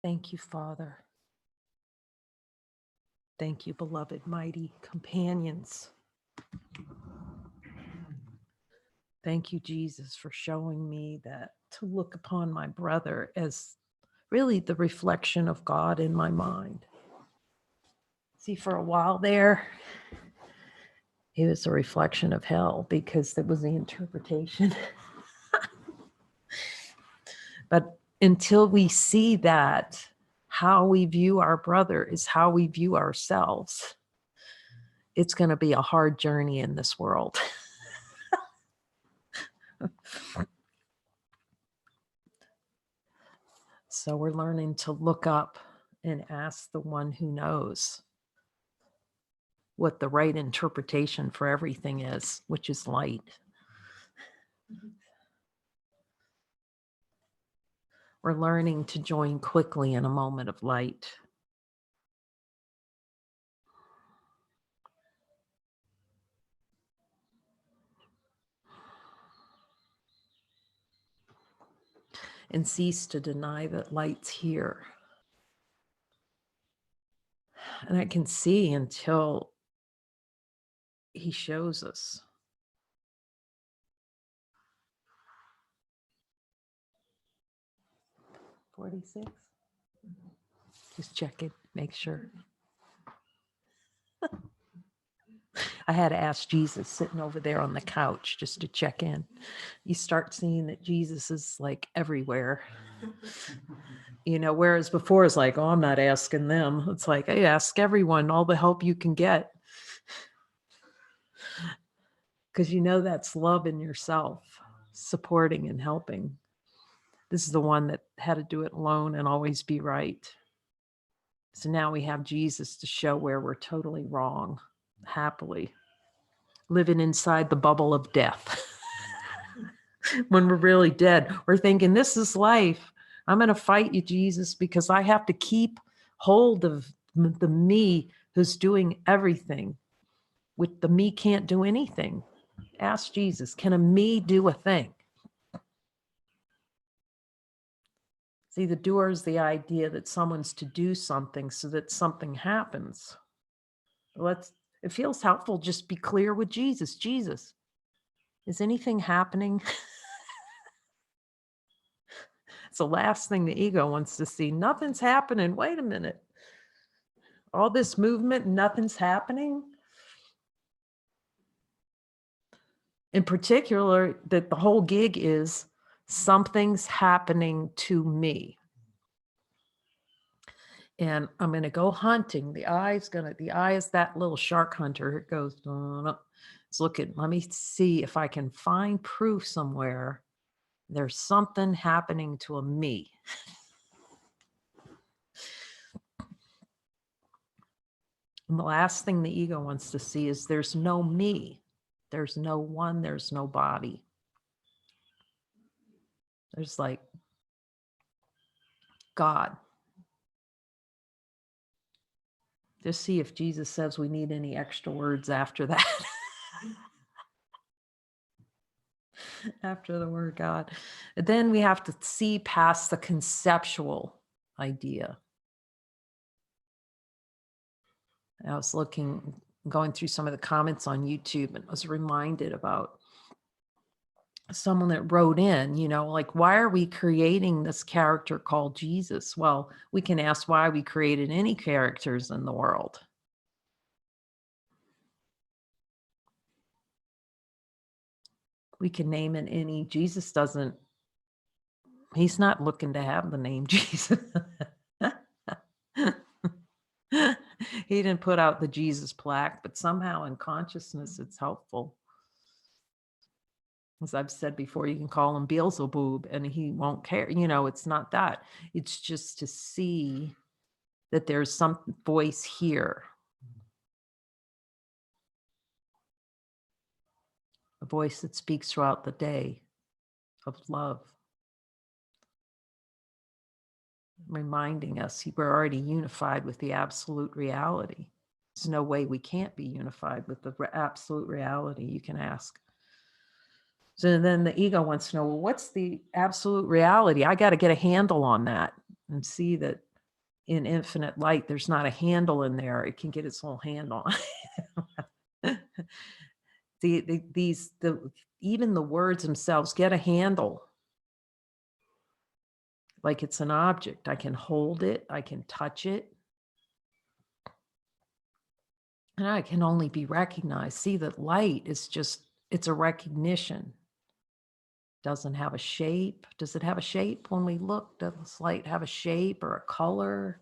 Thank you, Father. Thank you, beloved, mighty companions. Thank you, Jesus, for showing me that to look upon my brother as really the reflection of God in my mind. See, for a while there, he was a reflection of hell because that was the interpretation. But until we see that, how we view our brother is how we view ourselves. It's going to be a hard journey in this world. So we're learning to look up and ask the one who knows what the right interpretation for everything is, which is light. We're learning to join quickly in a moment of light. And cease to deny that light's here. And I can see until he shows us. $46. Just check it, make sure. I had to ask Jesus sitting over there on the couch just to check in. You start seeing that Jesus is like everywhere. Whereas before it's like, oh, I'm not asking them. It's like, hey, ask everyone all the help you can get. Because that's love in yourself, supporting and helping. This is the one that had to do it alone and always be right. So now we have Jesus to show where we're totally wrong, happily. Living inside the bubble of death. When we're really dead, we're thinking, this is life. I'm going to fight you, Jesus, because I have to keep hold of the me who's doing everything. With the me can't do anything. Ask Jesus, can a me do a thing? See, the doer is the idea that someone's to do something so that something happens. It feels helpful. Just be clear with Jesus. Jesus, is anything happening? It's the last thing the ego wants to see. Nothing's happening. Wait a minute. All this movement, nothing's happening. In particular, that the whole gig is something's happening to me. And I'm going to go hunting. The eye is that little shark hunter. It goes, it's looking, let me see if I can find proof somewhere. There's something happening to a me. And the last thing the ego wants to see is there's no me. There's no one, there's no body. There's like God. Just see if Jesus says we need any extra words after that. After the word God. And then we have to see past the conceptual idea. I was going through some of the comments on YouTube and was reminded about someone that wrote in, like, why are we creating this character called Jesus? Well, we can ask why we created any characters in the world. We can name it any. Jesus doesn't, he's not looking to have the name Jesus. He didn't put out the Jesus plaque, but somehow in consciousness, it's helpful. As I've said before, you can call him Beelzebub and he won't care. It's not that. It's just to see that there's some voice here. A voice that speaks throughout the day of love. Reminding us we're already unified with the absolute reality. There's no way we can't be unified with the absolute reality. You can ask. So then the ego wants to know, well, what's the absolute reality? I got to get a handle on that and see that in infinite light, there's not a handle in there. It can get its little hand on. Even the words themselves get a handle. Like it's an object. I can hold it. I can touch it. And I can only be recognized. See, that light is just, it's a recognition. Doesn't have a shape. Does it have a shape when we look? Does this light have a shape or a color?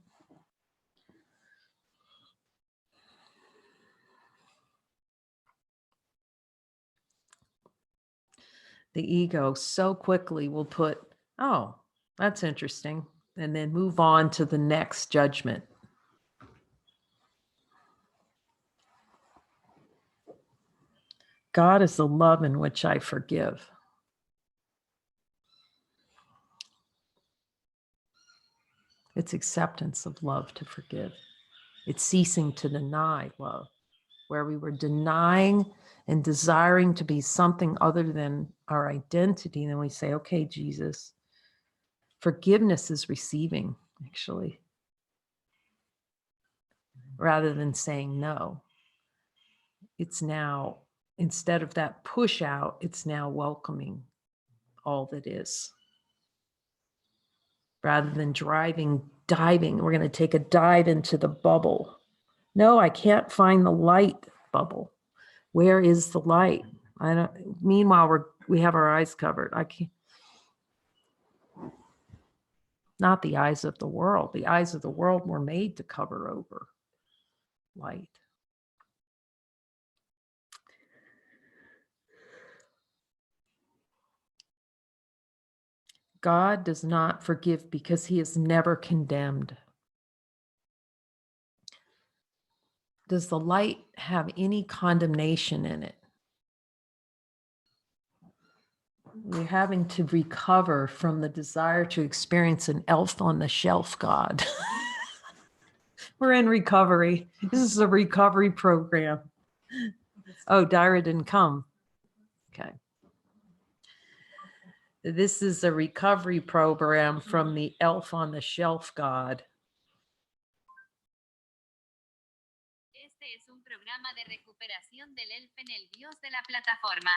The ego so quickly will put, oh, that's interesting, and then move on to the next judgment. God is the love in which I forgive. It's acceptance of love to forgive. It's ceasing to deny love. Where we were denying and desiring to be something other than our identity, then we say, okay, Jesus, forgiveness is receiving, actually, rather than saying no. It's now, instead of that push out, it's now welcoming all that is. Rather than diving, we're going to take a dive into the bubble. No, I can't find the light bubble. Where is the light? I don't. Meanwhile, we have our eyes covered. I can't. Not the eyes of the world. The eyes of the world were made to cover over light. God does not forgive because he is never condemned. Does the light have any condemnation in it? We're having to recover from the desire to experience an elf on the shelf God. We're in recovery. This is a recovery program. Oh, Dyra didn't come. Okay. This is a recovery program from the elf on the shelf God. Este es un programa de recuperación del elf en el dios de la plataforma.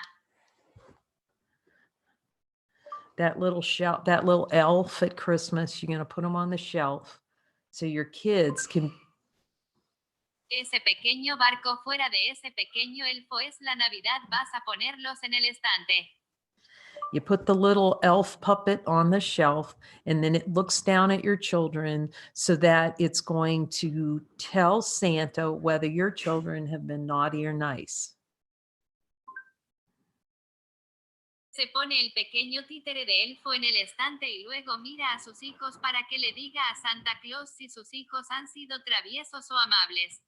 That little shelf, that little elf at Christmas, you're going to put them on the shelf so your kids can. Ese pequeño barco fuera de ese pequeño elfo es la Navidad. Vas a ponerlos en el estante. You put the little elf puppet on the shelf, and then it looks down at your children so that it's going to tell Santa whether your children have been naughty or nice. Se pone el pequeño títere de elfo en el estante y luego mira a sus hijos para que le diga a Santa Claus si sus hijos han sido traviesos o amables.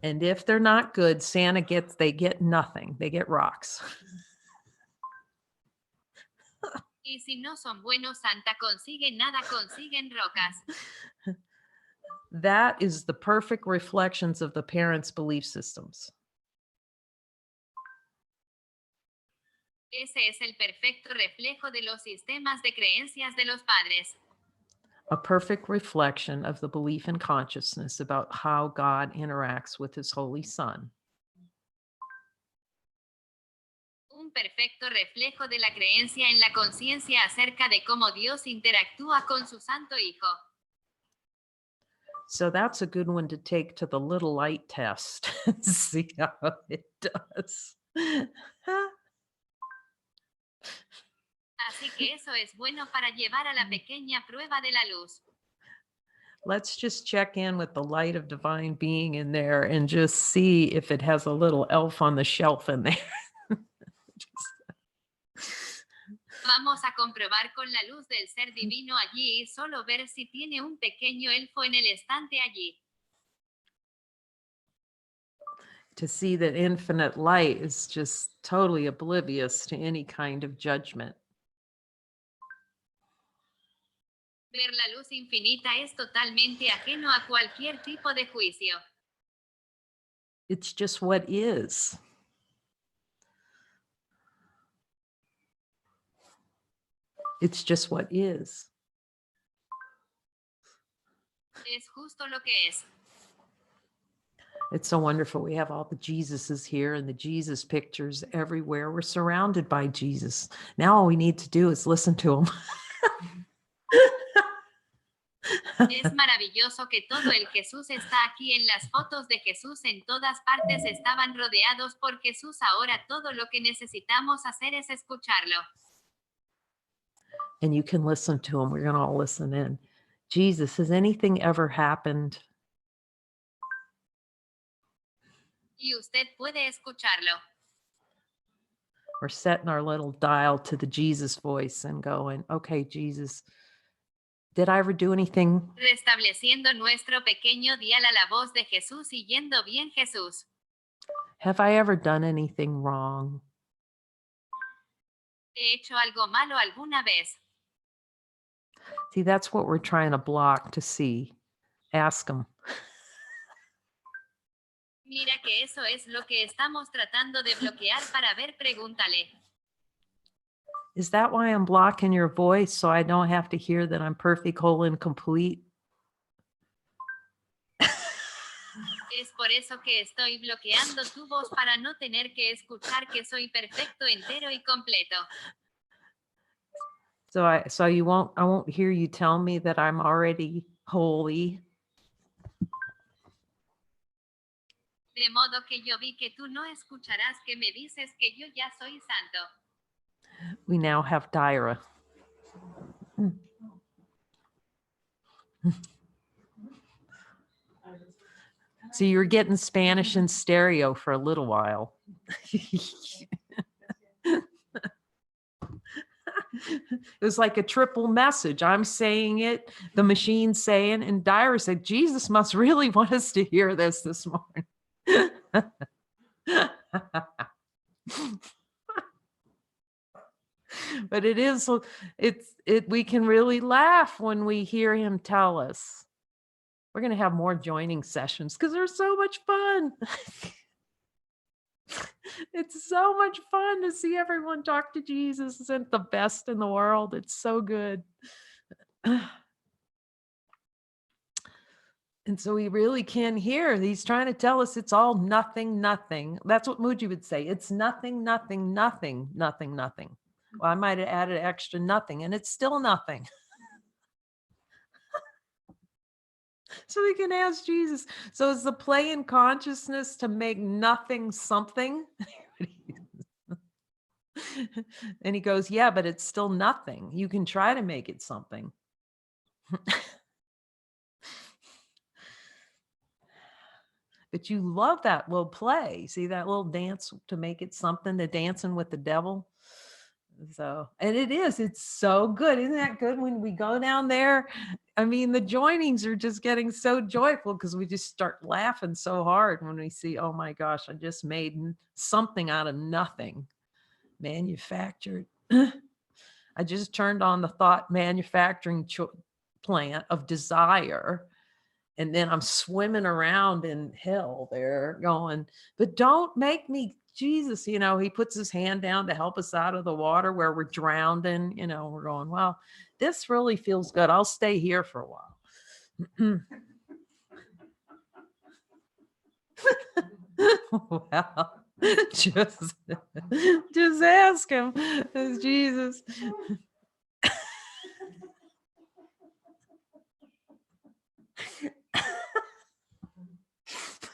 And if they're not good, they get nothing. They get rocks. Y si no son buenos, Santa consigue nada, consiguen rocas. That is the perfect reflections of the parents' belief systems. Ese es el perfecto reflejo de los sistemas de creencias de los padres. A perfect reflection of the belief and consciousness about how God interacts with his Holy Son. Un perfecto reflejo de la creencia en la conciencia acerca de cómo Dios interactúa con su Santo Hijo. So that's a good one to take to the little light test. See how it does. Así que eso es bueno para llevar a la pequeña prueba de la luz. Let's just check in with the light of divine being in there and just see if it has a little elf on the shelf in there. Vamos a comprobar con la luz del ser divino allí y solo ver si tiene un pequeño elfo en el estante allí. To see that infinite light is just totally oblivious to any kind of judgment. Ver la luz infinita es totalmente ajeno a cualquier tipo de juicio. It's just what is. It's just what is. Es justo lo que es. It's so wonderful. We have all the Jesuses here and the Jesus pictures everywhere. We're surrounded by Jesus. Now all we need to do is listen to him. Es maravilloso que todo el Jesús está aquí en las fotos de Jesús en todas partes estaban rodeados por Jesús. Ahora todo lo que necesitamos hacer es escucharlo. And you can listen to him. We're going to all listen in. Jesus, has anything ever happened? Y usted puede escucharlo. We're setting our little dial to the Jesus voice and going, okay, Jesus, did I ever do anything? Restableciendo nuestro pequeño dial a la voz de Jesús y yendo bien Jesús. Have I ever done anything wrong? ¿He hecho algo malo alguna vez? See, that's what we're trying to block to see. Ask him. Mira que eso es lo que estamos tratando de bloquear para ver, pregúntale. Is that why I'm blocking your voice so I don't have to hear that I'm perfect, whole, and complete? Es por eso que estoy bloqueando tu voz para no tener que escuchar que soy perfecto, entero y completo. So I won't hear you tell me that I'm already holy. De modo que yo vi que tú no escucharás que me dices que yo ya soy santo. We now have Dyra. So you were getting Spanish in stereo for a little while. It was like a triple message. I'm saying it, the machine's saying, and Dyra said, Jesus must really want us to hear this morning. But we can really laugh when we hear him tell us. We're going to have more joining sessions because they're so much fun. It's so much fun to see everyone talk to Jesus. Isn't the best in the world? It's so good. And so we really can hear. He's trying to tell us it's all nothing, nothing. That's what Muji would say. It's nothing, nothing, nothing, nothing, nothing. Well, I might have added extra nothing, and it's still nothing. So we can ask Jesus. So is the play in consciousness to make nothing something? And he goes, yeah, but it's still nothing. You can try to make it something. But you love that little play. See that little dance to make it something, the dancing with the devil. So, and it's so good. Isn't that good when we go down there? I mean, the joinings are just getting so joyful because we just start laughing so hard when we see, oh my gosh, I just made something out of nothing. Manufactured. I just turned on the thought manufacturing plant of desire. And then I'm swimming around in hell there going, but don't make me Jesus. He puts his hand down to help us out of the water where we're drowning. We're going, well, this really feels good. I'll stay here for a while. Well, just ask him, as Jesus.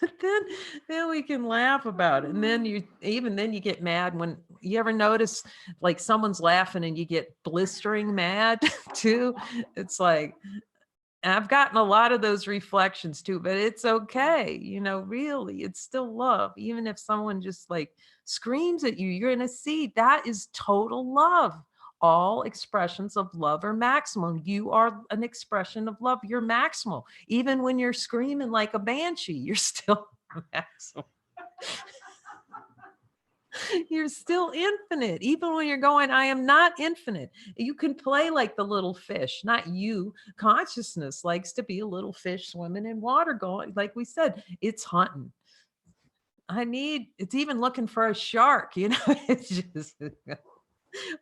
But then we can laugh about it. And then you get mad when you ever notice like someone's laughing and you get blistering mad too. It's like, I've gotten a lot of those reflections too, but it's okay. Really, it's still love. Even if someone just like screams at you, you're going to see that is total love. All expressions of love are maximal. You are an expression of love. You're maximal. Even when you're screaming like a banshee, you're still maximal. You're still infinite. Even when you're going, I am not infinite. You can play like the little fish, not you. Consciousness likes to be a little fish swimming in water going, like we said, it's hunting. It's even looking for a shark, It's just,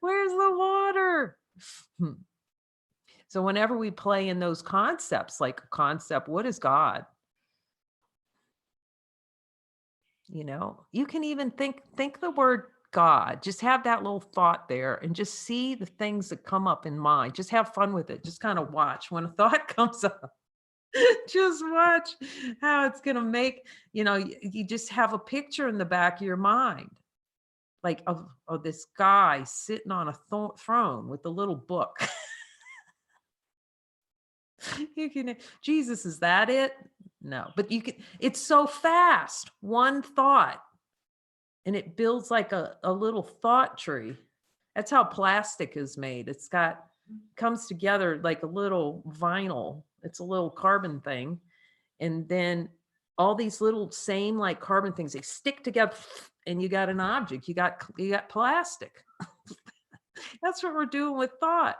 where's the water? So whenever we play in those concepts, like a concept, what is God? You know, you can even think the word God. Just have that little thought there and just see the things that come up in mind. Just have fun with it. Just kind of watch when a thought comes up. Just watch how it's going to make, you just have a picture in the back of your mind, like of this guy sitting on a throne with a little book. You can, Jesus, is that it? No, but you can, it's so fast. One thought, and it builds like a little thought tree. That's how plastic is made. It's got, comes together like a little vinyl. It's a little carbon thing. And then all these little same like carbon things, they stick together and you got an object. You got plastic. That's what we're doing with thought.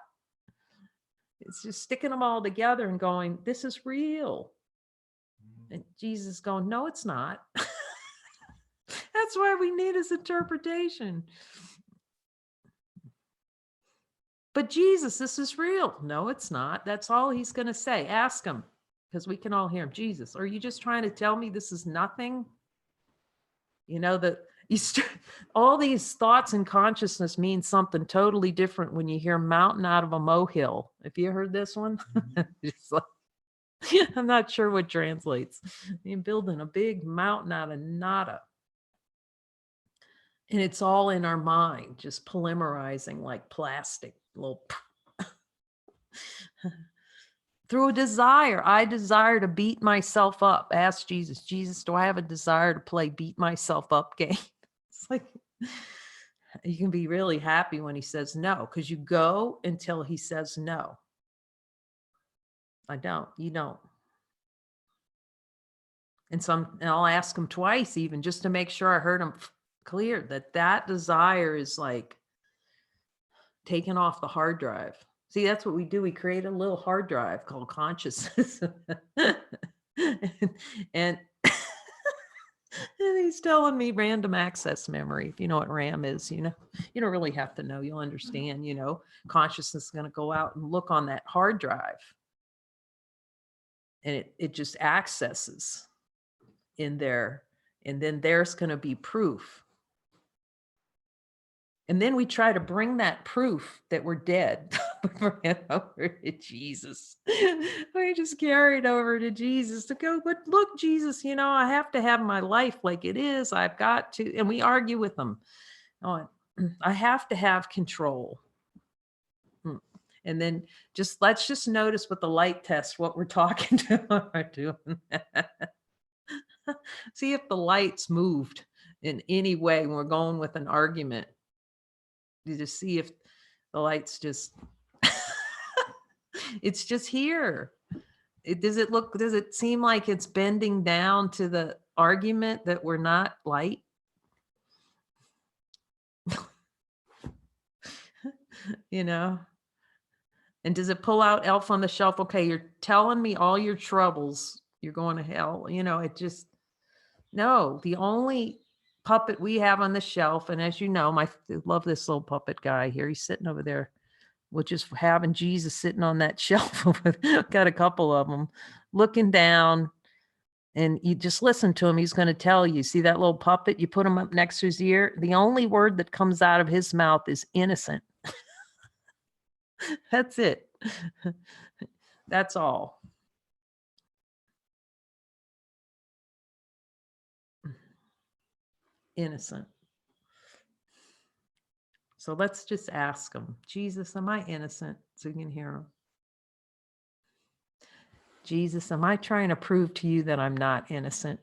It's just sticking them all together and going, this is real. And Jesus going, no, it's not. That's why we need his interpretation. But Jesus, this is real. No, it's not. That's all he's going to say. Ask him, because we can all hear him. Jesus, are you just trying to tell me this is nothing? You know, that all these thoughts and consciousness mean something totally different when you hear mountain out of a molehill. Have you heard this one? It's like, I'm not sure what translates. You're building a big mountain out of nada. And it's all in our mind, just polymerizing like plastic. Little through a desire. I desire to beat myself up. Ask Jesus, Jesus, do I have a desire to play beat myself up game? It's like, you can be really happy when he says no, because you go until he says no. I don't, you don't. And I'll ask him twice even just to make sure I heard him clear that desire is like taken off the hard drive. See, that's what we do. We create a little hard drive called consciousness. and he's telling me random access memory. If you know what RAM is, you don't really have to know. You'll understand, consciousness is going to go out and look on that hard drive. And it just accesses in there. And then there's going to be proof. And then we try to bring that proof that we're dead over to Jesus. We just carry it over to Jesus to go, but look, Jesus, I have to have my life like it is. I've got to, and we argue with them. Oh, I have to have control. And then let's just notice with the light test what we're talking to when we're doing that. See if the lights moved in any way when we're going with an argument. You just see if the light's just, it's just here. Does it seem like it's bending down to the argument that we're not light? And does it pull out Elf on the Shelf? Okay, you're telling me all your troubles, you're going to hell. No, the only puppet we have on the shelf, and as you know, I love this little puppet guy here. He's sitting over there. We're just having Jesus sitting on that shelf. Got a couple of them looking down, and you just listen to him. He's going to tell you, see that little puppet? You put him up next to his ear. The only word that comes out of his mouth is innocent. That's it. That's all. Innocent. So let's just ask him, Jesus, am I innocent? So you can hear him. Jesus, am I trying to prove to you that I'm not innocent?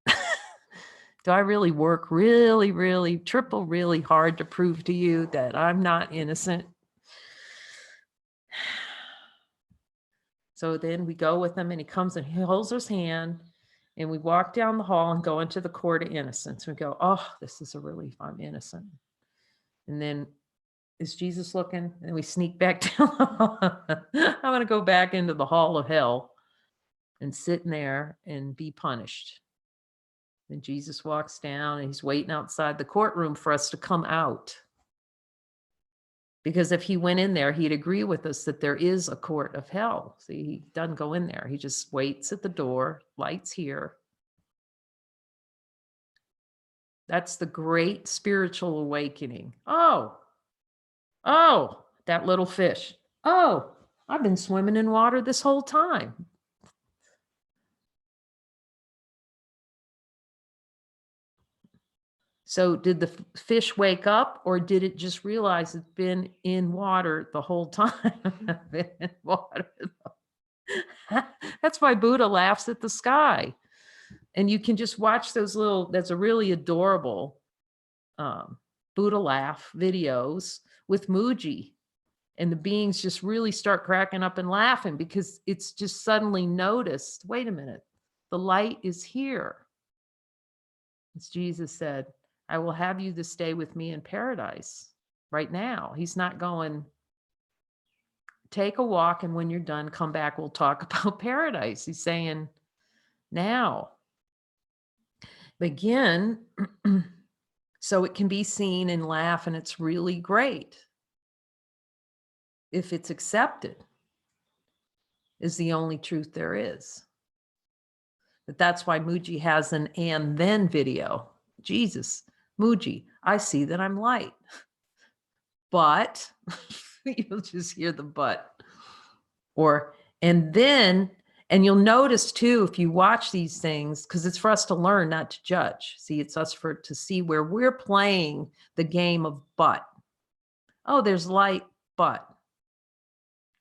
Do I really work really, really, really hard to prove to you that I'm not innocent? So then we go with him and he comes and he holds his hand and we walk down the hall and go into the court of innocence. We go, oh, this is a relief. I'm innocent. And then is Jesus looking? And we sneak back down. I'm going to go back into the hall of hell and sit in there and be punished. And Jesus walks down and he's waiting outside the courtroom for us to come out. Because if he went in there, he'd agree with us that there is a court of hell. See, he doesn't go in there. He just waits at the door, lights here. That's the great spiritual awakening. Oh, that little fish. Oh, I've been swimming in water this whole time. So did the fish wake up, or did it just realize it's been in water the whole time? Been in water. That's why Buddha laughs at the sky. And you can just watch those that's a really adorable Buddha laugh videos with Muji. And the beings just really start cracking up and laughing because it's just suddenly noticed, wait a minute, the light is here. As Jesus said, I will have you to stay with me in paradise right now. He's not going, take a walk, and when you're done, come back, we'll talk about paradise. He's saying, now. Again, so it can be seen and laugh, and it's really great if it's accepted is the only truth there is. But that's why Muji has an and then video. Jesus, Muji, I see that I'm light. But you'll just hear the but. Or, and then, and you'll notice too, if you watch these things, because it's for us to learn, not to judge. See, it's us to see where we're playing the game of but. Oh, there's light, but.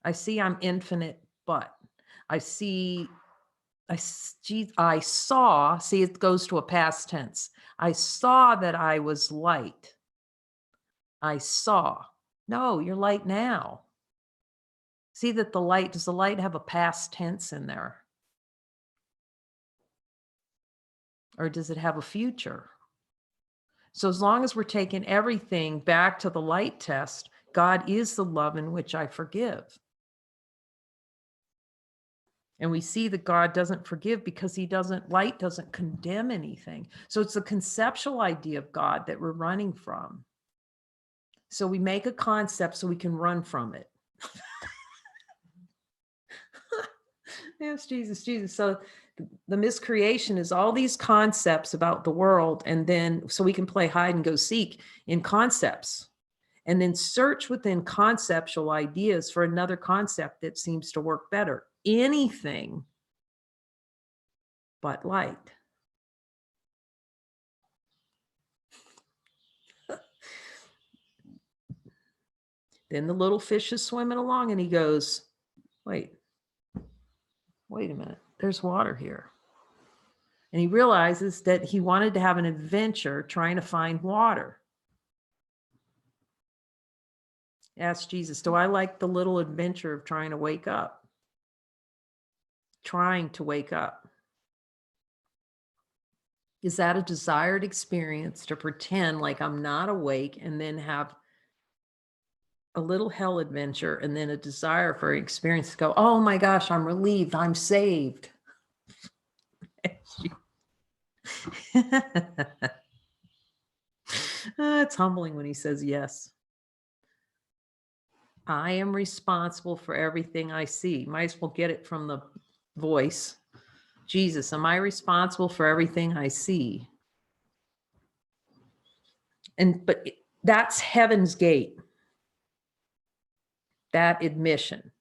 I see I'm infinite, but. I saw, see, it goes to a past tense. I saw that I was light. I saw. No, you're light now. See that the light, does the light have a past tense in there? Or does it have a future? So as long as we're taking everything back to the light test, God is the love in which I forgive. And we see that God doesn't forgive because light doesn't condemn anything. So it's a conceptual idea of God that we're running from. So we make a concept so we can run from it. Yes, Jesus. So the miscreation is all these concepts about the world, and then so we can play hide and go seek in concepts, and then search within conceptual ideas for another concept that seems to work better. Anything but light. Then the little fish is swimming along and he goes, wait a minute, there's water here. And he realizes that he wanted to have an adventure trying to find water. Ask Jesus, do I like the little adventure of trying to wake up? Trying to wake up. Is that a desired experience to pretend like I'm not awake and then have a little hell adventure and then a desire for experience to go, oh my gosh, I'm relieved, I'm saved. It's humbling when he says yes. I am responsible for everything I see. Might as well get it from the voice. Jesus, am I responsible for everything I see? But that's heaven's gate. That admission.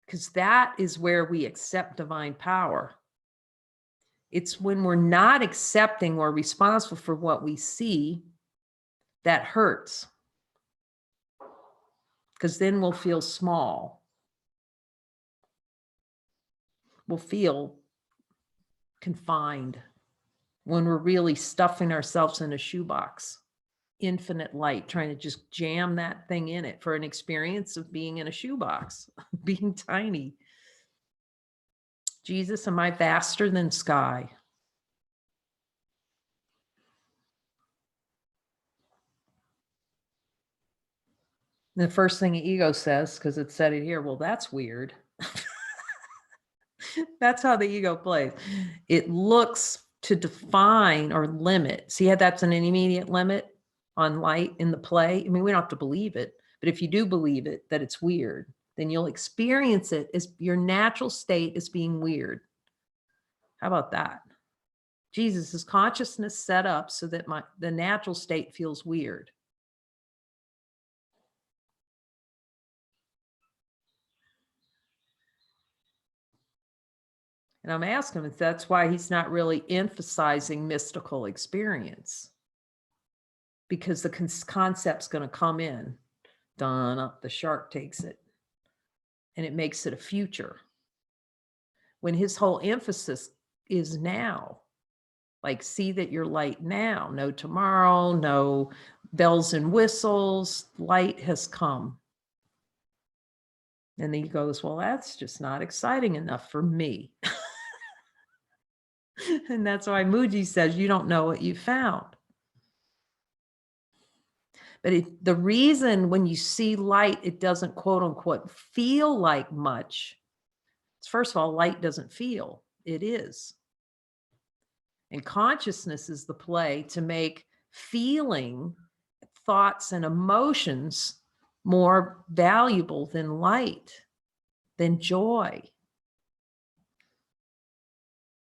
Because that is where we accept divine power. It's when we're not accepting or responsible for what we see that hurts. Because then we'll feel small. We'll feel confined when we're really stuffing ourselves in a shoebox. Infinite light, trying to just jam that thing in it for an experience of being in a shoebox, being tiny. Jesus, am I vaster than sky? The first thing the ego says, because it said it here, well, that's weird. That's how the ego plays. It looks to define or limit. See how that's an immediate limit? on light in the play. I mean, we don't have to believe it, but if you do believe it, that it's weird, then you'll experience it as your natural state as being weird. How about that? Jesus' consciousness set up so that the natural state feels weird. And I'm asking if that's why he's not really emphasizing mystical experience, because the concept's going to come in. Done up, the shark takes it, and it makes it a future. When his whole emphasis is now, like, see that you're light now, no tomorrow, no bells and whistles, light has come. And then he goes, well, that's just not exciting enough for me. And that's why Muji says, you don't know what you found. But the reason when you see light, it doesn't quote unquote feel like much. First of all, light doesn't feel, it is. And consciousness is the play to make feeling, thoughts, and emotions more valuable than light, than joy.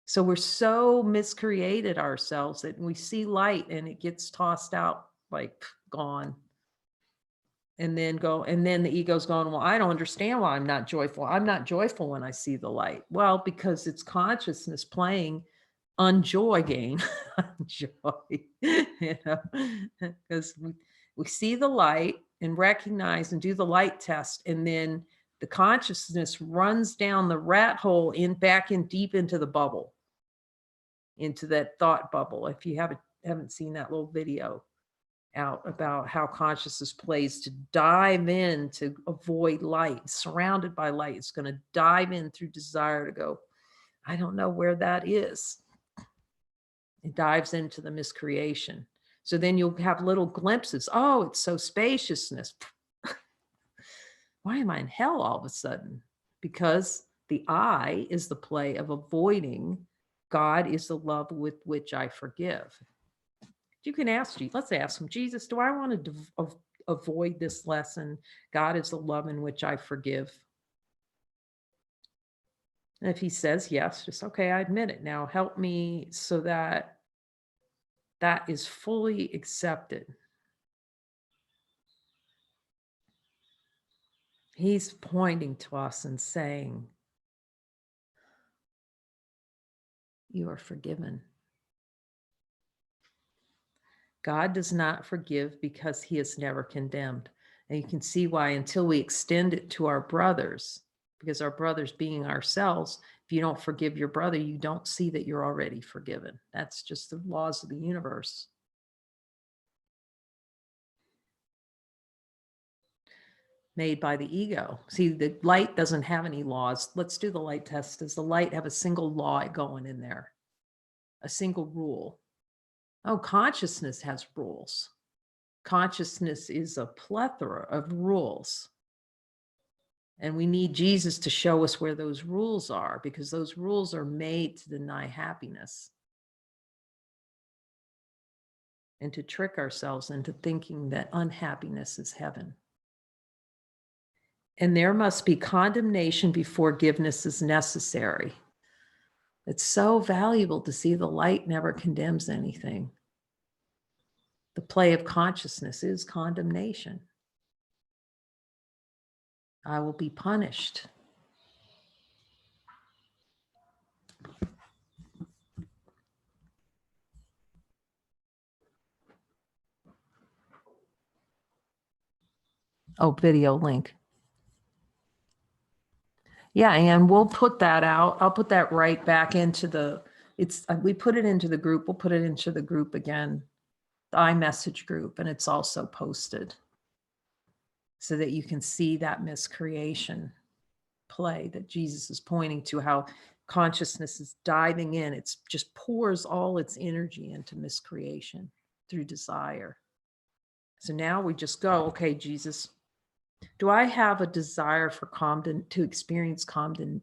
So we're so miscreated ourselves that we see light and it gets tossed out, like gone. And then the ego's going, well, I don't understand why I'm not joyful. I'm not joyful when I see the light. Well, because it's consciousness playing unjoy game. Joy, because we see the light and recognize and do the light test, and then the consciousness runs down the rat hole back in deep into the bubble, into that thought bubble. If you haven't seen that little video out about how consciousness plays to dive in to avoid light, surrounded by light, it's going to dive in through desire to go, I don't know where that is. It dives into the miscreation. So then you'll have little glimpses. Oh, it's so spaciousness. Why am I in hell all of a sudden? Because the I is the play of avoiding. God is the love with which I forgive. You can ask, let's ask him, Jesus, do I want to avoid this lesson? God is the love in which I forgive. And if he says yes, just, okay, I admit it. Now help me so that that is fully accepted. He's pointing to us and saying, you are forgiven. God does not forgive because he is never condemned. And you can see why, until we extend it to our brothers, because our brothers being ourselves, if you don't forgive your brother, you don't see that you're already forgiven. That's just the laws of the universe. Made by the ego. See, the light doesn't have any laws. Let's do the light test. Does the light have a single law going in there? A single rule? Oh, consciousness has rules. Consciousness is a plethora of rules. And we need Jesus to show us where those rules are, because those rules are made to deny happiness and to trick ourselves into thinking that unhappiness is heaven. And there must be condemnation before forgiveness is necessary. It's so valuable to see the light never condemns anything. The play of consciousness is condemnation. I will be punished. Oh, video link. Yeah, and we'll put that out. I'll put that right back into we put it into the group. We'll put it into the group again, the iMessage group, and it's also posted so that you can see that miscreation play that Jesus is pointing to, how consciousness is diving in. It just pours all its energy into miscreation through desire. So now we just go, okay, Jesus, do I have a desire for to experience condemnation?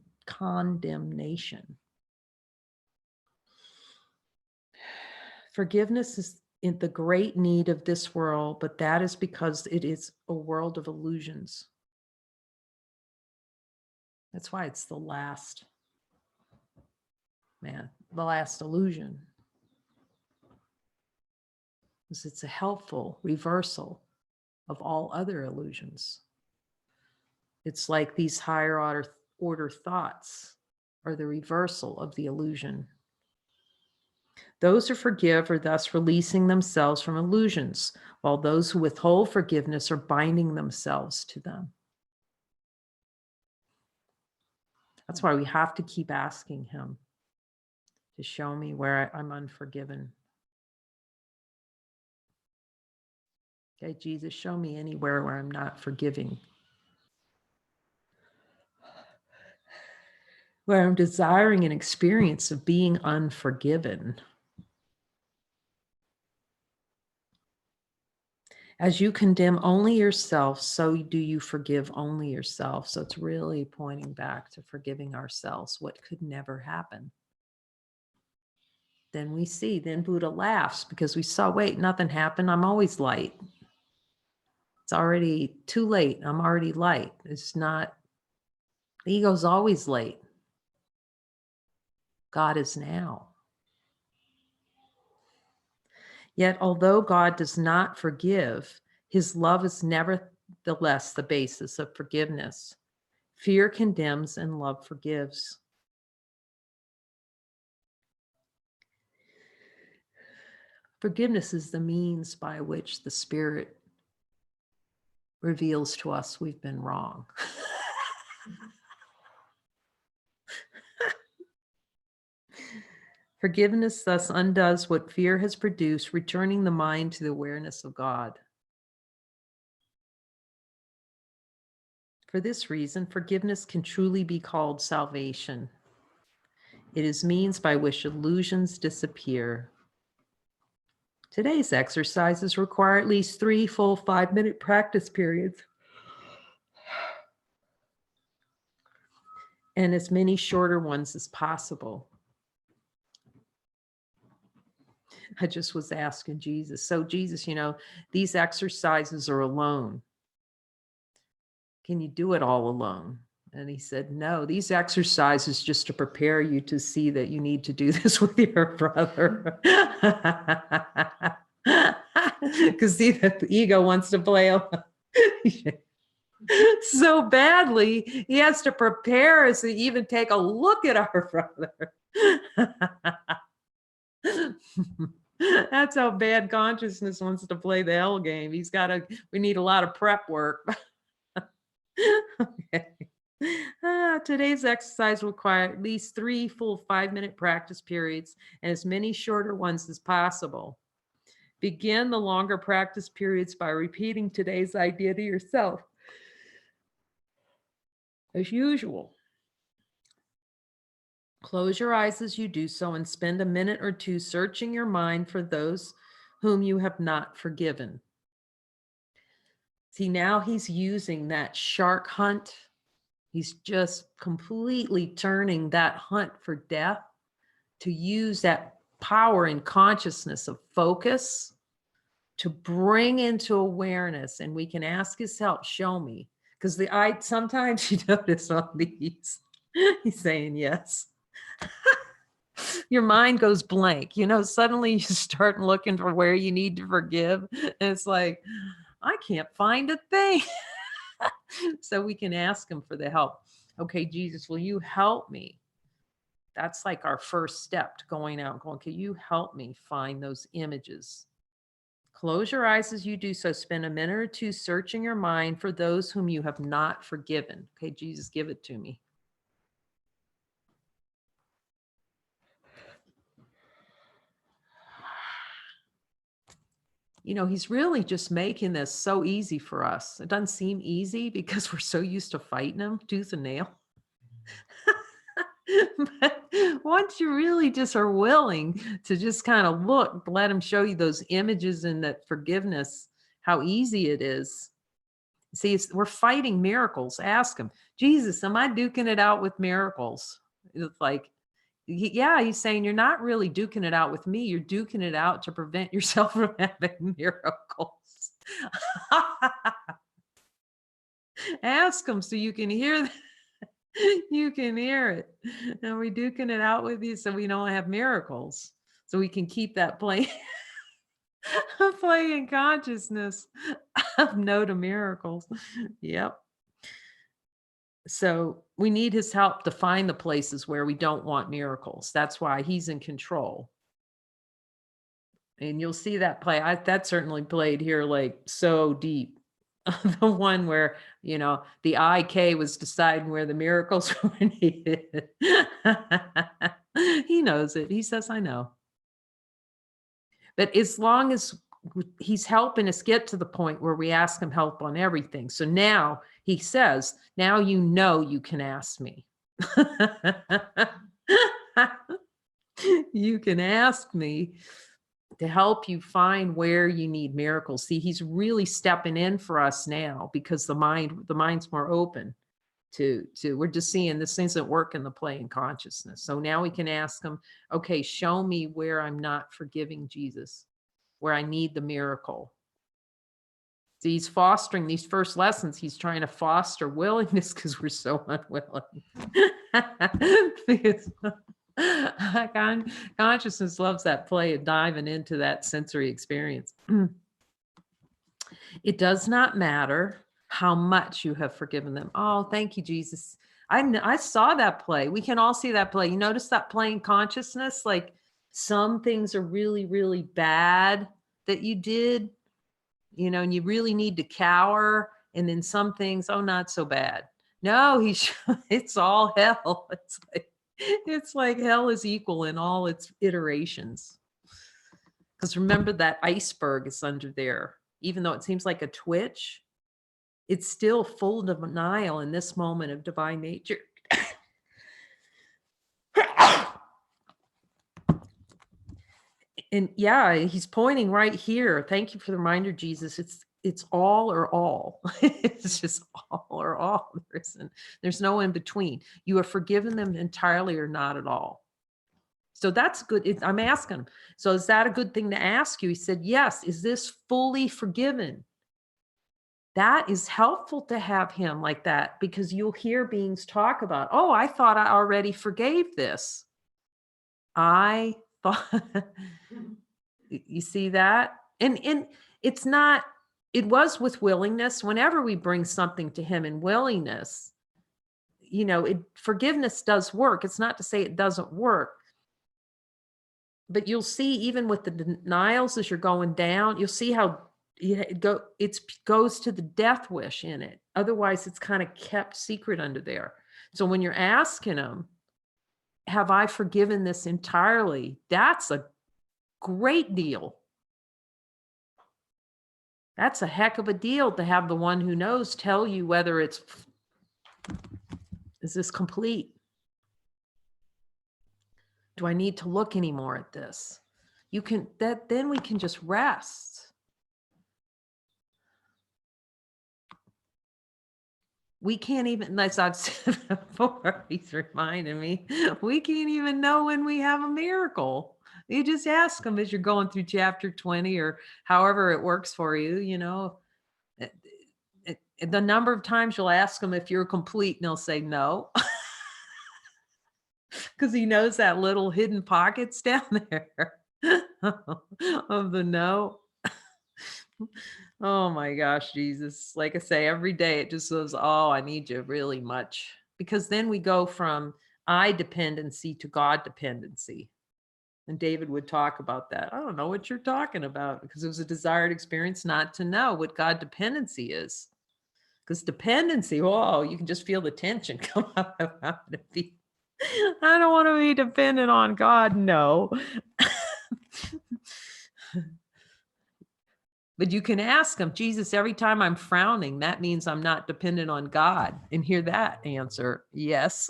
Forgiveness is in the great need of this world, but that is because it is a world of illusions. That's why it's the last illusion. Because it's a helpful reversal of all other illusions. It's like these higher order thoughts are the reversal of the illusion. Those who forgive are thus releasing themselves from illusions, while those who withhold forgiveness are binding themselves to them. That's why we have to keep asking him to show me where I'm unforgiven. Okay, Jesus, show me anywhere where I'm not forgiving, where I'm desiring an experience of being unforgiven. As you condemn only yourself, so do you forgive only yourself. So it's really pointing back to forgiving ourselves, what could never happen. Then Buddha laughs because we saw, wait, nothing happened. I'm always light. It's already too late. I'm already light. It's not, the ego's always late. God is now. Yet, although God does not forgive, his love is nevertheless the basis of forgiveness. Fear condemns and love forgives. Forgiveness is the means by which the Spirit reveals to us we've been wrong. Forgiveness thus undoes what fear has produced, returning the mind to the awareness of God. For this reason, forgiveness can truly be called salvation. It is means by which illusions disappear. Today's exercises require at least 3 full 5-minute practice periods and as many shorter ones as possible. I just was asking Jesus, so Jesus, these exercises are alone. Can you do it all alone? And he said, no, these exercises just to prepare you to see that you need to do this with your brother. Because see that the ego wants to play so badly, he has to prepare us to even take a look at our brother. That's how bad consciousness wants to play the hell game. We need a lot of prep work. Okay. Today's exercise will require at least 3 full 5-minute practice periods and as many shorter ones as possible. Begin the longer practice periods by repeating today's idea to yourself. As usual, close your eyes as you do so and spend a minute or two searching your mind for those whom you have not forgiven. See, now he's using that shark hunt. He's just completely turning that hunt for death to use that power and consciousness of focus to bring into awareness. And we can ask his help, show me. Because sometimes you notice on these, he's saying yes. Your mind goes blank. Suddenly you start looking for where you need to forgive. And it's like, I can't find a thing. So we can ask him for the help. Okay, Jesus, will you help me? That's like our first step to going out and going, can you help me find those images? Close your eyes as you do so. Spend a minute or two searching your mind for those whom you have not forgiven. Okay, Jesus, give it to me. He's really just making this so easy for us. It doesn't seem easy because we're so used to fighting him tooth and nail. But once you really just are willing to just kind of let him show you those images and that forgiveness, how easy it is. See, we're fighting miracles. Ask him, Jesus, am I duking it out with miracles? It's like, Yeah, he's saying you're not really duking it out with me. You're duking it out to prevent yourself from having miracles. Ask him so you can hear you can hear it. And we duking it out with you so we don't have miracles. So we can keep that playing playing consciousness of no to miracles. Yep. So we need his help to find the places where we don't want miracles. That's why he's in control. And you'll see that play. That certainly played here like so deep. The one where, the IK was deciding where the miracles were needed. He knows it. He says, I know. But as long as he's helping us get to the point where we ask him help on everything. So now he says, now you can ask me. You can ask me to help you find where you need miracles. See, he's really stepping in for us now because the mind's more open to we're just seeing this isn't working the play in consciousness. So now we can ask him, okay, show me where I'm not forgiving Jesus, where I need the miracle. See, he's fostering these first lessons. He's trying to foster willingness because we're so unwilling. Because consciousness loves that play of diving into that sensory experience. It does not matter how much you have forgiven them. Oh, thank you, Jesus. I saw that play. We can all see that play. You notice that play in consciousness? Like some things are really, really bad that you did, and you really need to cower. And then some things, oh, not so bad. No, it's all hell. It's like hell is equal in all its iterations. Because remember that iceberg is under there. Even though it seems like a twitch, it's still full of denial in this moment of divine nature. And yeah, he's pointing right here. Thank you for the reminder, Jesus. It's all or all. It's just all or all. There's no in between. You have forgiven them entirely or not at all. So that's good. I'm asking him, so is that a good thing to ask you? He said, yes. Is this fully forgiven? That is helpful to have him like that because you'll hear beings talk about, oh, I thought I already forgave this. I thought, you see that? And it's not, it was with willingness. Whenever we bring something to him in willingness, forgiveness does work. It's not to say it doesn't work. But you'll see even with the denials as you're going down, you'll see how it goes to the death wish in it. Otherwise, it's kind of kept secret under there. So when you're asking them, have I forgiven this entirely? That's a great deal. That's a heck of a deal to have the one who knows tell you whether is this complete? Do I need to look anymore at this? Then we can just rest. We can't even, as I've said before, he's reminding me, we can't even know when we have a miracle. You just ask them as you're going through chapter 20 or however it works for you, the number of times you'll ask them if you're complete and they'll say no. Because he knows that little hidden pockets down there of the no. Oh my gosh, Jesus. Like I say, every day it just says, oh, I need you really much. Because then we go from I dependency to God dependency. And David would talk about that. I don't know what you're talking about because it was a desired experience not to know what God dependency is. Because dependency, whoa, you can just feel the tension come up about it. I don't want to be dependent on God. No. But you can ask him, Jesus, every time I'm frowning, that means I'm not dependent on God. And hear that answer, yes.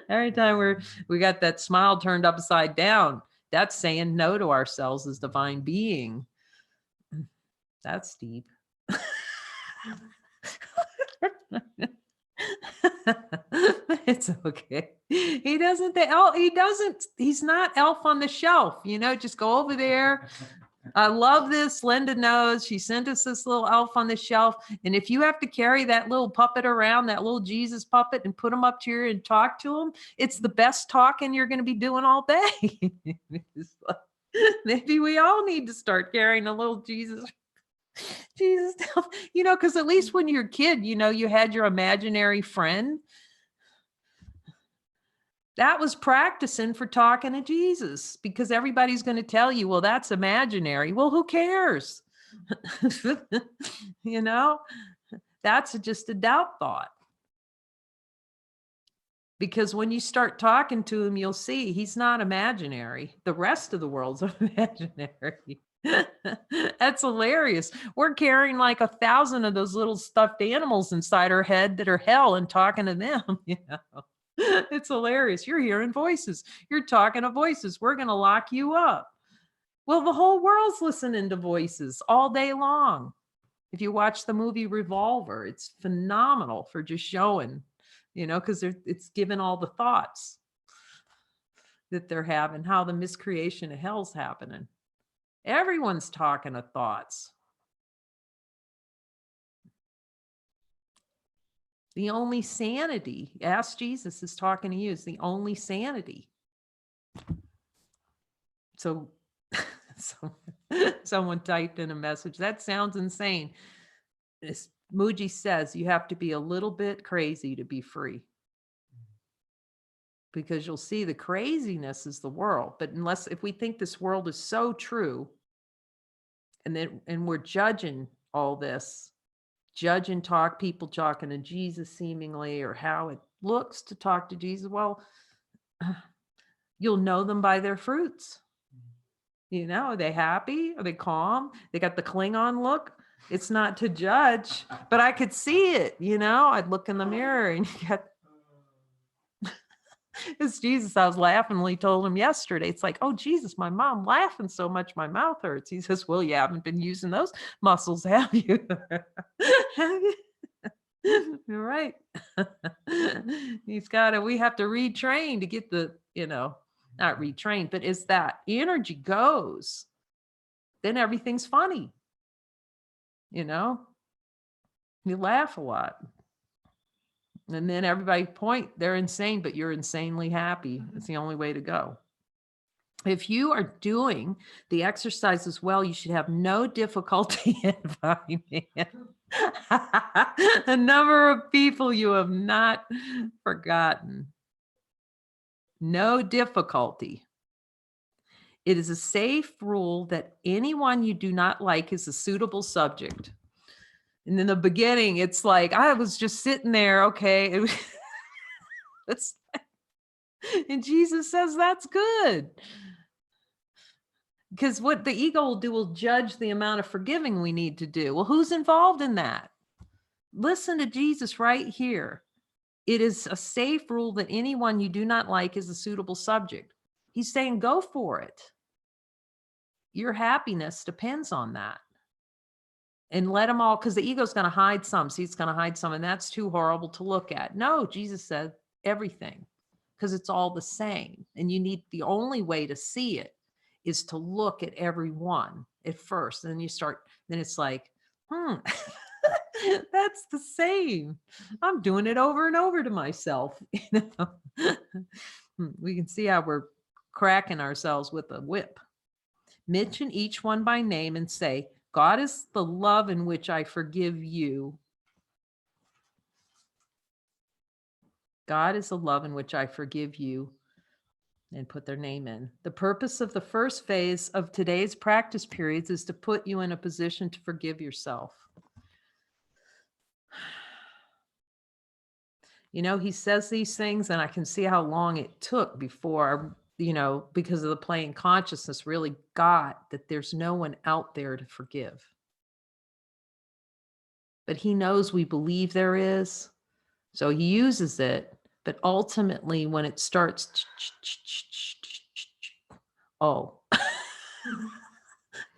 Every time we got that smile turned upside down, that's saying no to ourselves as divine being. That's deep. It's okay. He doesn't, he doesn't, he's not elf on the shelf, just go over there. I love this. Linda knows. She sent us this little elf on the shelf. And if you have to carry that little puppet around, that little Jesus puppet, and put him up to you and talk to him, it's the best talking you're going to be doing all day. Maybe we all need to start carrying a little Jesus elf, because at least when you're a kid, you had your imaginary friend. That was practicing for talking to Jesus, because everybody's going to tell you, well, that's imaginary. Well, who cares? That's just a doubt thought. Because when you start talking to him, you'll see he's not imaginary. The rest of the world's imaginary. That's hilarious. We're carrying like 1,000 of those little stuffed animals inside our head that are hell, and talking to them, It's hilarious. You're hearing voices. You're talking to voices. We're going to lock you up. Well, the whole world's listening to voices all day long. If you watch the movie Revolver, it's phenomenal for just showing, because it's given all the thoughts that they're having, how the miscreation of hell's happening. Everyone's talking of thoughts. The only sanity, ask Jesus, is talking to you, is the only sanity. So someone typed in a message, that sounds insane. Muji says you have to be a little bit crazy to be free. Because you'll see the craziness is the world. But if we think this world is so true, and we're judging all this, people talking to Jesus seemingly, or how it looks to talk to Jesus, well, you'll know them by their fruits. Are they happy? Are they calm? They got the Klingon look. It's not to judge, but I could see it. I'd look in the mirror, and you got it's Jesus. I was laughingly told him yesterday. It's like, oh, Jesus, my mom laughing so much my mouth hurts. He says, well, you haven't been using those muscles, have you? You're right. We have to retrain to get the, not retrain, but as that energy goes, then everything's funny. You laugh a lot. And then everybody they're insane, but you're insanely happy. It's the only way to go. If you are doing the exercises well, you should have no difficulty in finding a number of people you have not forgotten. No difficulty. It is a safe rule that anyone you do not like is a suitable subject. And in the beginning, it's like, I was just sitting there, okay. And Jesus says, that's good. Because what the ego will do will judge the amount of forgiving we need to do. Well, who's involved in that? Listen to Jesus right here. It is a safe rule that anyone you do not like is a suitable subject. He's saying, go for it. Your happiness depends on that. And let them all, because the ego's going to hide some. See, it's going to hide some, and that's too horrible to look at. No, Jesus said everything, because it's all the same. And the only way to see it is to look at every one at first. And then it's like, that's the same. I'm doing it over and over to myself. We can see how we're cracking ourselves with a whip. Mention each one by name and say, God is the love in which I forgive you. God is the love in which I forgive you. And put their name in. The purpose of the first phase of today's practice periods is to put you in a position to forgive yourself. He says these things, and I can see how long it took before, because of the plane consciousness, really got that there's no one out there to forgive. But he knows we believe there is, so he uses it. But ultimately, when it starts,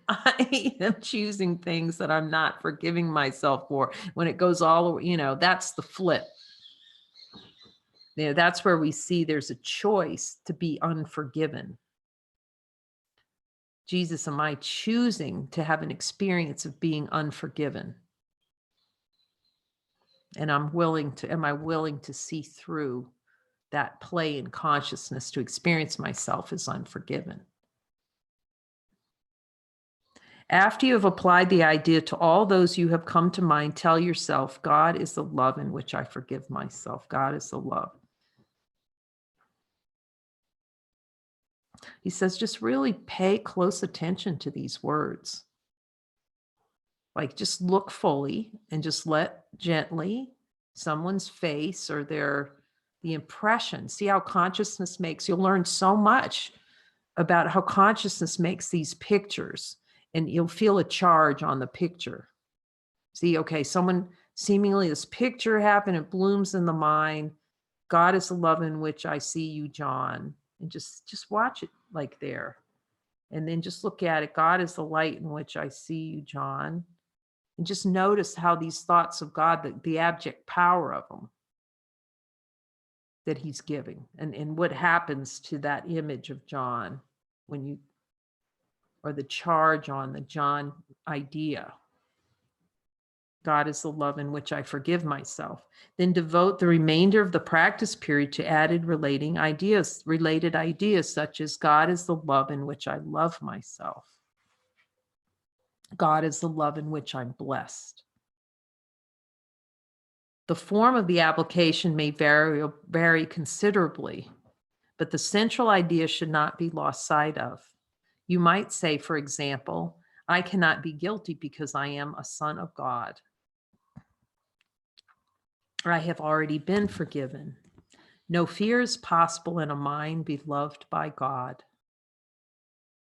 I am choosing things that I'm not forgiving myself for. When it goes all, that's the flip. That's where we see there's a choice to be unforgiven. Jesus, am I choosing to have an experience of being unforgiven? And am I willing to see through that play in consciousness to experience myself as unforgiven? After you have applied the idea to all those you have come to mind, tell yourself, God is the love in which I forgive myself. God is the love. He says, just really pay close attention to these words. Like, just look fully and just let gently someone's face or the impression. See how consciousness makes, you'll learn so much about how consciousness makes these pictures, and you'll feel a charge on the picture. See, okay, someone seemingly, this picture happened, it blooms in the mind. God is the love in which I see you, John. And just watch it like there. And then just look at it. God is the light in which I see you, John. And just notice how these thoughts of God, the abject power of them that he's giving, and what happens to that image of John or the charge on the John idea. God is the love in which I forgive myself. Then devote the remainder of the practice period to added related ideas such as God is the love in which I love myself. God is the love in which I'm blessed. The form of the application may vary considerably, but the central idea should not be lost sight of. You might say, for example, I cannot be guilty because I am a son of God. Or I have already been forgiven. No fear is possible in a mind beloved by God.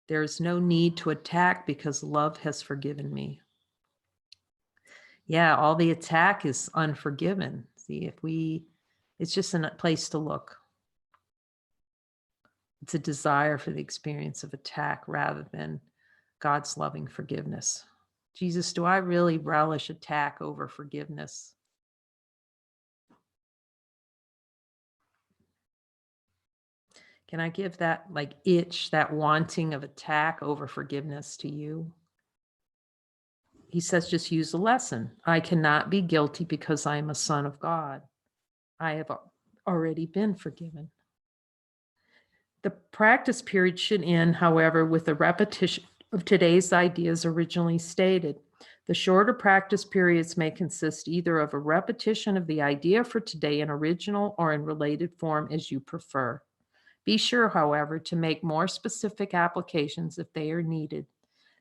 There is no need to attack because love has forgiven me. Yeah, all the attack is unforgiven. See, it's just a place to look. It's a desire for the experience of attack rather than God's loving forgiveness. Jesus, do I really relish attack over forgiveness? Can I give that itch, that wanting of attack over forgiveness to you? He says, just use the lesson. I cannot be guilty because I am a son of God. I have already been forgiven. The practice period should end, however, with a repetition of today's ideas originally stated. The shorter practice periods may consist either of a repetition of the idea for today in original or in related form as you prefer. Be sure, however, to make more specific applications if they are needed.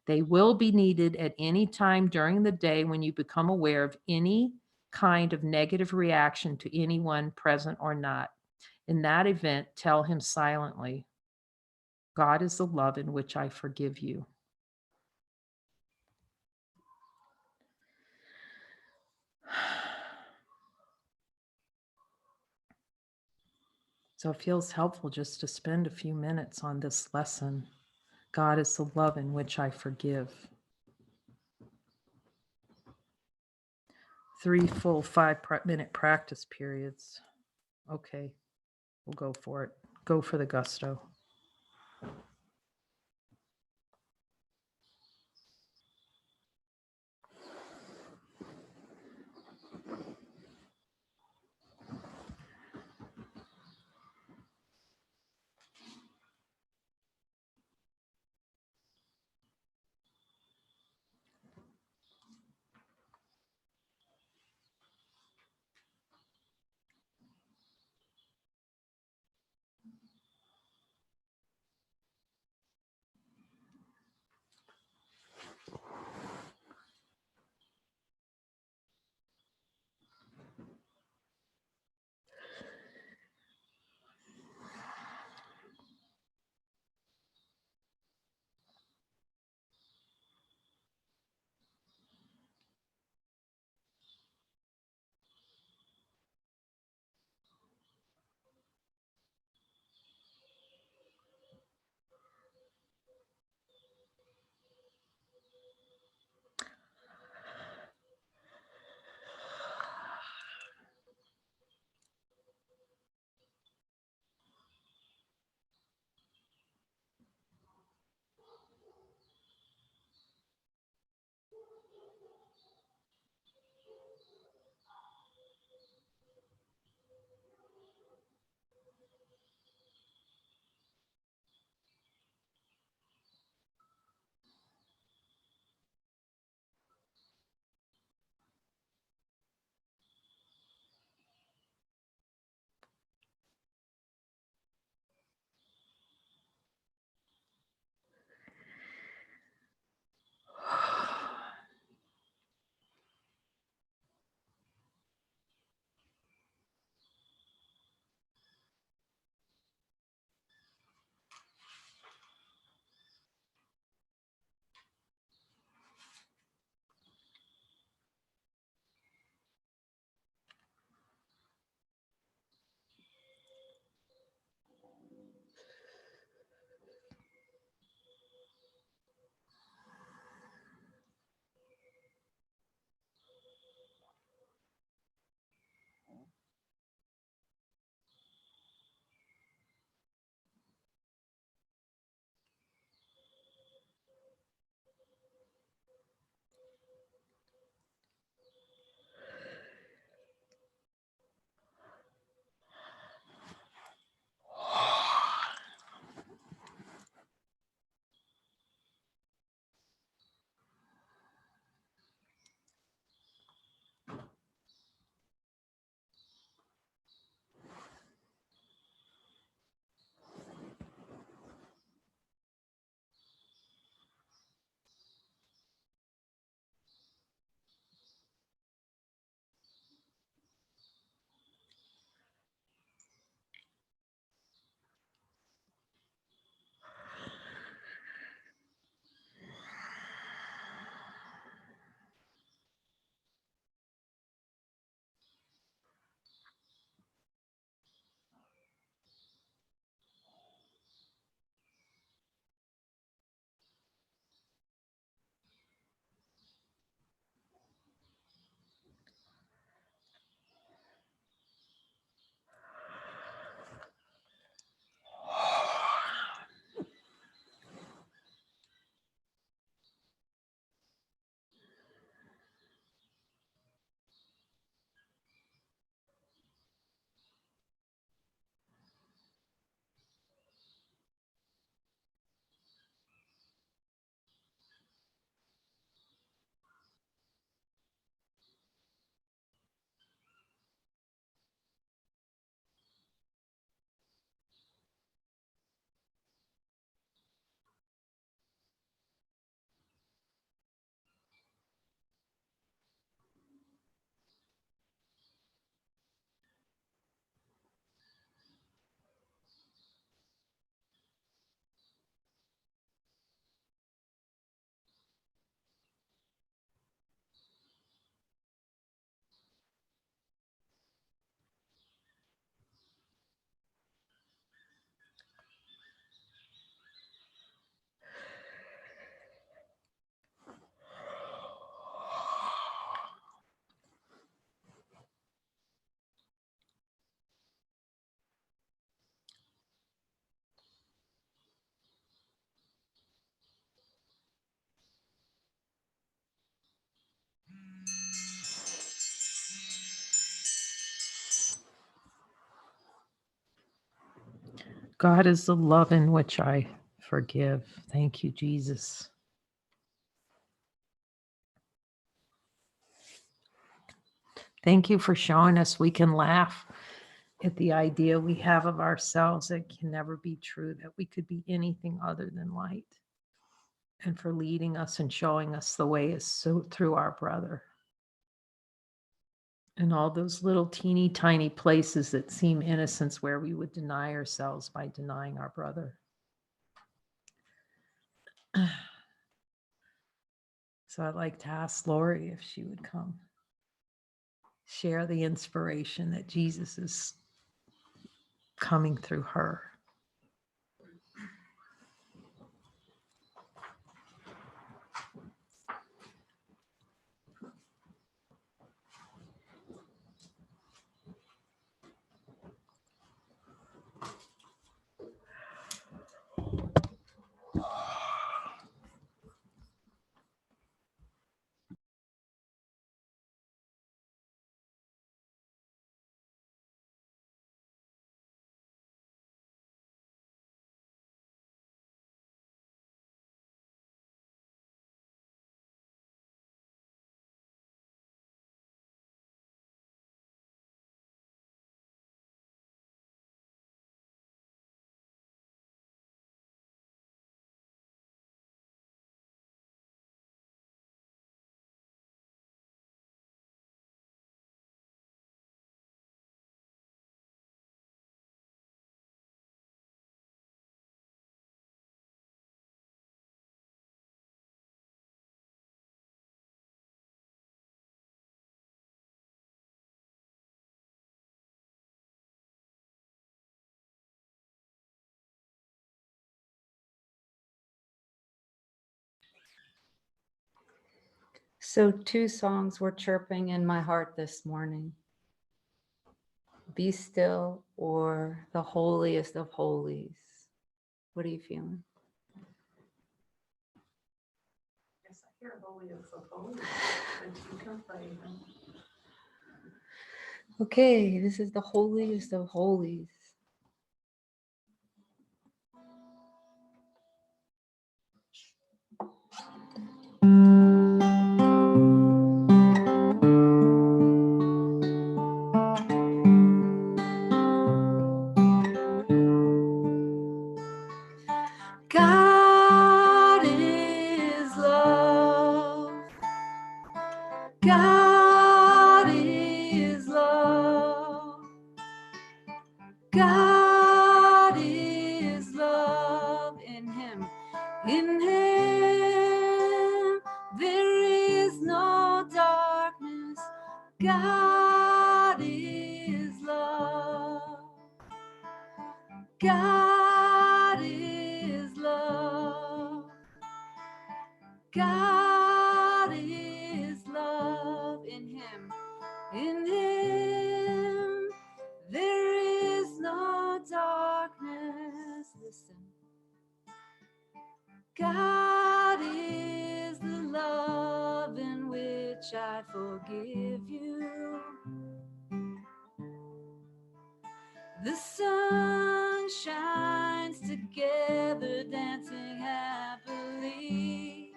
They will be needed at any time during the day when you become aware of any kind of negative reaction to anyone, present or not. In that event, tell him silently, God is the love in which I forgive you. So it feels helpful just to spend a few minutes on this lesson. God is the love in which I forgive. 3 full 5-minute practice periods. Okay, we'll go for it. Go for the gusto. God is the love in which I forgive. Thank you, Jesus. Thank you for showing us we can laugh at the idea we have of ourselves that can never be true, that we could be anything other than light, and for leading us and showing us the way is so through our brother. And all those little teeny tiny places that seem innocence where we would deny ourselves by denying our brother. So I'd like to ask Lori if she would come share the inspiration that Jesus is coming through her. So 2 songs were chirping in my heart this morning. Be Still or The Holiest of Holies. What are you feeling? Yes, I hear holiest of holies, but you can play them. Okay, this is The Holiest of Holies. God is love. God is love. God is love. In Him there is no darkness. God is love. God is love. God is love. In Him there is no darkness. Listen. God is the love in which I forgive you. The sun shines together, dancing happily,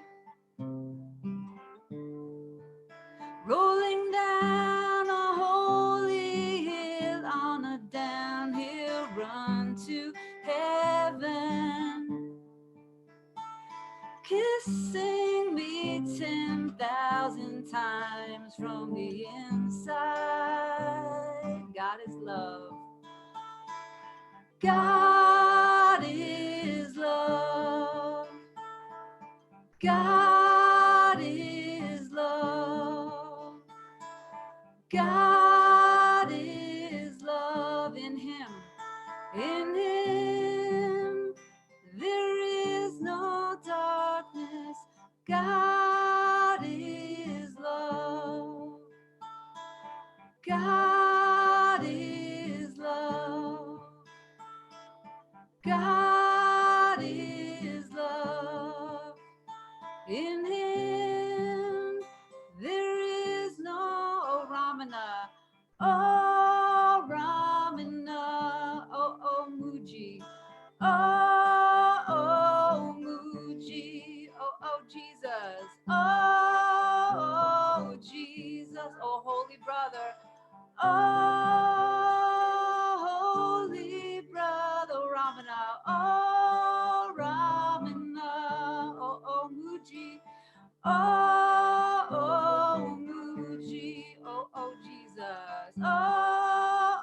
rolling down a holy hill on a downhill run to heaven, kissing me 10,000 times from the inside. God is love. God is love. God is love. God is love. In Him there is no darkness. God is love. God is love. God is love. In Him there is no Ramana. Oh, Ramana. Oh, Muji. oh holy brother. Oh, holy brother Ramana. Oh, Ramana. Oh, Muji. Oh, Muji. Oh, Jesus.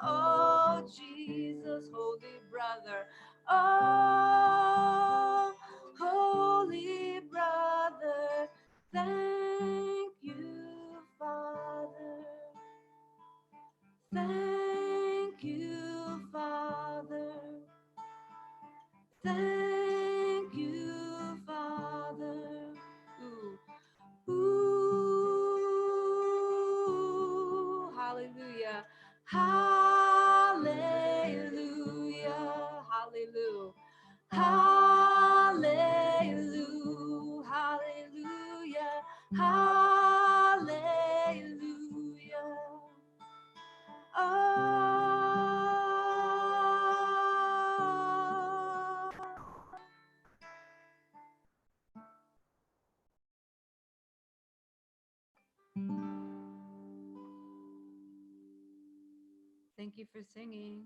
Oh, Jesus, holy brother. Oh, holy brother. Thank you, Father. Thank you, Father. Thank you, Father. Ooh, ooh, hallelujah. Hallelujah. Hallelujah. Hallelujah. Hallelujah. Hallelujah. Oh. Thank you for singing.